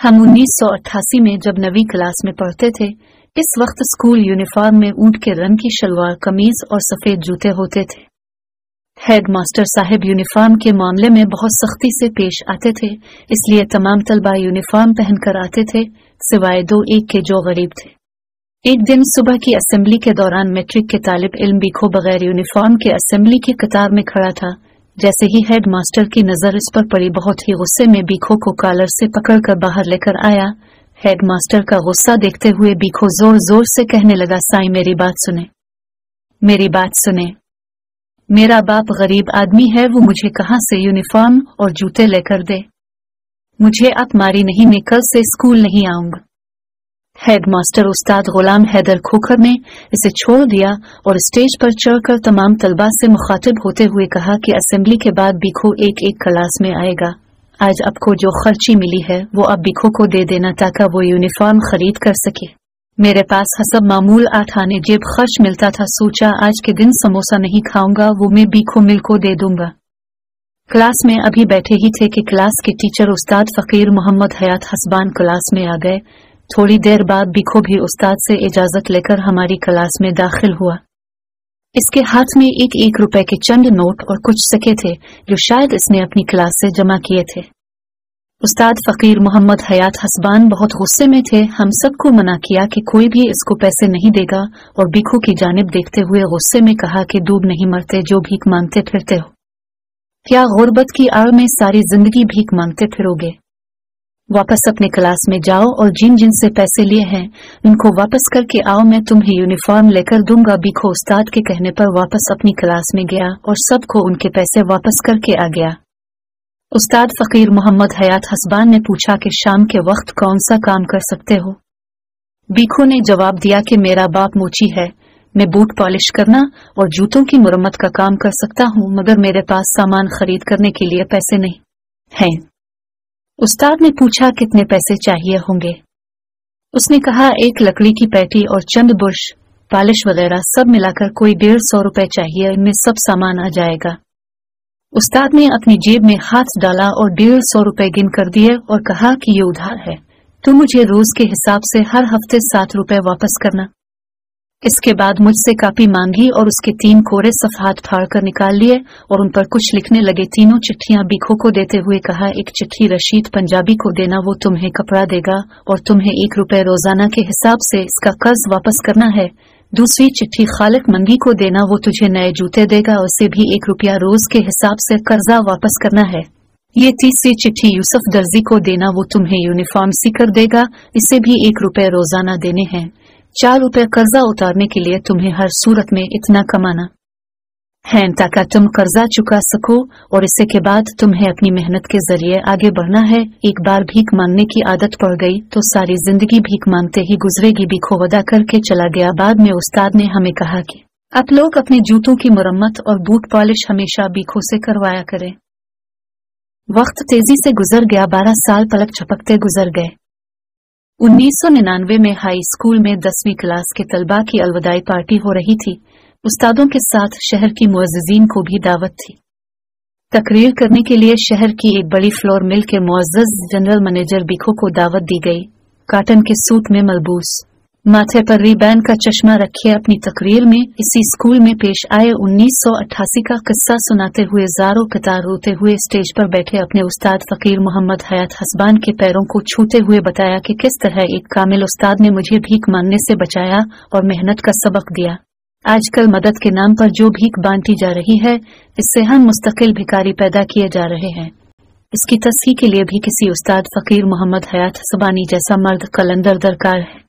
हम 1988 में जब 9वीं क्लास में पढ़ते थे, इस वक्त स्कूल यूनिफॉर्म में ऊंट के रंग की शलवार कमीज और सफेद जूते होते थे। हेड मास्टर साहब यूनिफॉर्म के मामले में बहुत सख्ती से पेश आते थे, इसलिए तमाम तलबा यूनिफॉर्म पहनकर आते थे, सिवाय 2-1 के जो गरीब थे। एक दिन सुबह की असेंबली के दौरान मैट्रिक के तालिब इल्म बीखो बगैर यूनिफॉर्म के असेंबली की कतार में खड़ा था। जैसे ही हेड मास्टर की नजर इस पर पड़ी, बहुत ही गुस्से में बीखो को कॉलर से पकड़कर बाहर लेकर आया। हेड मास्टर का गुस्सा देखते हुए बीखो जोर जोर से कहने लगा, साईं मेरी बात सुने, मेरी बात सुने। मेरा बाप गरीब आदमी है, वो मुझे कहां से यूनिफॉर्म और जूते लेकर दे? मुझे आप मारी नहीं, मैं कल से स्कूल नहीं आऊंगा। हेड मास्टर उस्ताद गुलाम हैदर खोखर ने इसे छोड़ दिया और स्टेज पर चढ़कर तमाम तलबा से मुखातिब होते हुए कहा कि असेंबली के बाद बीखो एक क्लास में आएगा। आज आपको जो खर्ची मिली है वो अब बीखो को दे देना ताकि वो यूनिफॉर्म खरीद कर सके। मेरे पास हसब मामूल 8 आने जेब खर्च मिलता था, सोचा आज के दिन समोसा नहीं खाऊंगा, वो मैं बीखो मिल को दे दूंगा। क्लास में अभी बैठे ही थे कि क्लास के टीचर उस्ताद फकीर मोहम्मद हयात हसबान क्लास में आ गए। थोड़ी देर बाद बीखो भी उस्ताद से इजाजत लेकर हमारी क्लास में दाखिल हुआ। इसके हाथ में 1-1 रुपए के चंद नोट और कुछ सिक्के थे जो शायद इसने अपनी क्लास से जमा किए थे। उस्ताद फकीर मोहम्मद हयात हसबान बहुत गुस्से में थे। हम सबको मना किया कि कोई भी इसको पैसे नहीं देगा और बीखो की जानिब देखते हुए गुस्से में कहा कि डूब नहीं मरते जो भीख मांगते फिरते हो, क्या गुर्बत की आड़ में सारी जिंदगी भीख मांगते फिरोगे? वापस अपने क्लास में जाओ और जिन जिन से पैसे लिए हैं उनको वापस करके आओ, मैं तुम्हें यूनिफॉर्म लेकर दूंगा। बीखो उस्ताद के कहने पर वापस अपनी क्लास में गया और सबको उनके पैसे वापस करके आ गया। उस्ताद फकीर मोहम्मद हयात हसबान ने पूछा कि शाम के वक्त कौन सा काम कर सकते हो? बीखो ने जवाब दिया कि मेरा बाप मोची है, मैं बूट पॉलिश करना और जूतों की मुरम्मत का काम कर सकता हूँ, मगर मेरे पास सामान खरीद करने के लिए पैसे नहीं हैं। उस्ताद ने पूछा कितने पैसे चाहिए होंगे? उसने कहा 1 लकड़ी की पैटी और चंद बुर्श, पॉलिश वगैरह सब मिलाकर कोई 150 रुपए चाहिए, इनमें सब सामान आ जाएगा। उस्ताद ने अपनी जेब में हाथ डाला और 150 रुपए गिन कर दिए और कहा कि ये उधार है, तो मुझे रोज के हिसाब से हर हफ्ते 7 रुपए वापस करना। इसके बाद मुझसे कापी मांगी और उसके 3 कोरे सफहात फाड़ कर निकाल लिए और उन पर कुछ लिखने लगे। तीनों चिट्ठियां बीखो को देते हुए कहा, एक चिट्ठी रशीद पंजाबी को देना, वो तुम्हें कपड़ा देगा और तुम्हें 1 रुपए रोजाना के हिसाब से इसका कर्ज वापस करना है। दूसरी चिट्ठी खालिक मंगी को देना, वो तुझे नए जूते देगा, उसे भी 1 रुपया रोज के हिसाब से कर्जा वापस करना है। ये तीसरी चिट्ठी यूसुफ दर्जी को देना, वो तुम्हें यूनिफॉर्म सीकर देगा, इसे भी 1 रुपए रोजाना देने हैं। 4 रुपए कर्जा उतारने के लिए तुम्हें हर सूरत में इतना कमाना है ताकि तुम कर्जा चुका सको और इससे के बाद तुम्हें अपनी मेहनत के जरिए आगे बढ़ना है। एक बार भीख मांगने की आदत पड़ गई तो सारी जिंदगी भीख मांगते ही गुजरेगी। बीखो वदा करके चला गया। बाद में उस्ताद ने हमें कहा कि आप लोग अपने जूतों की मुरम्मत और बूट पॉलिश हमेशा बीखो से करवाया करें। वक्त तेजी से गुजर गया। 12 साल पलक झपकते गुजर गए। 1999 में हाई स्कूल में 10वीं क्लास के तलबा की अलविदाई पार्टी हो रही थी। उस्तादों के साथ शहर की मुअज्जिजीन को भी दावत थी। तकरीर करने के लिए शहर की एक बड़ी फ्लोर मिल के मुअज्जज जनरल मैनेजर बीखो को दावत दी गई। काटन के सूट में मलबूस, माथे पर रिबैन का चश्मा रखे अपनी तकरीर में इसी स्कूल में पेश आए 1988 का किस्सा सुनाते हुए ज़ारो कतार रोते हुए स्टेज पर बैठे अपने उस्ताद फकीर मोहम्मद हयात हसबान के पैरों को छूते हुए बताया कि किस तरह एक कामिल उस्ताद ने मुझे भीख मांगने से बचाया और मेहनत का सबक दिया। आजकल मदद के नाम पर जो भीख बांटी जा रही है, इससे हम मुस्तकिल भिखारी पैदा किए जा रहे हैं। इसकी तस्हीह के लिए भी किसी उस्ताद फकीर मोहम्मद हयात हसबानी जैसा मर्द कलंदर दरकार है।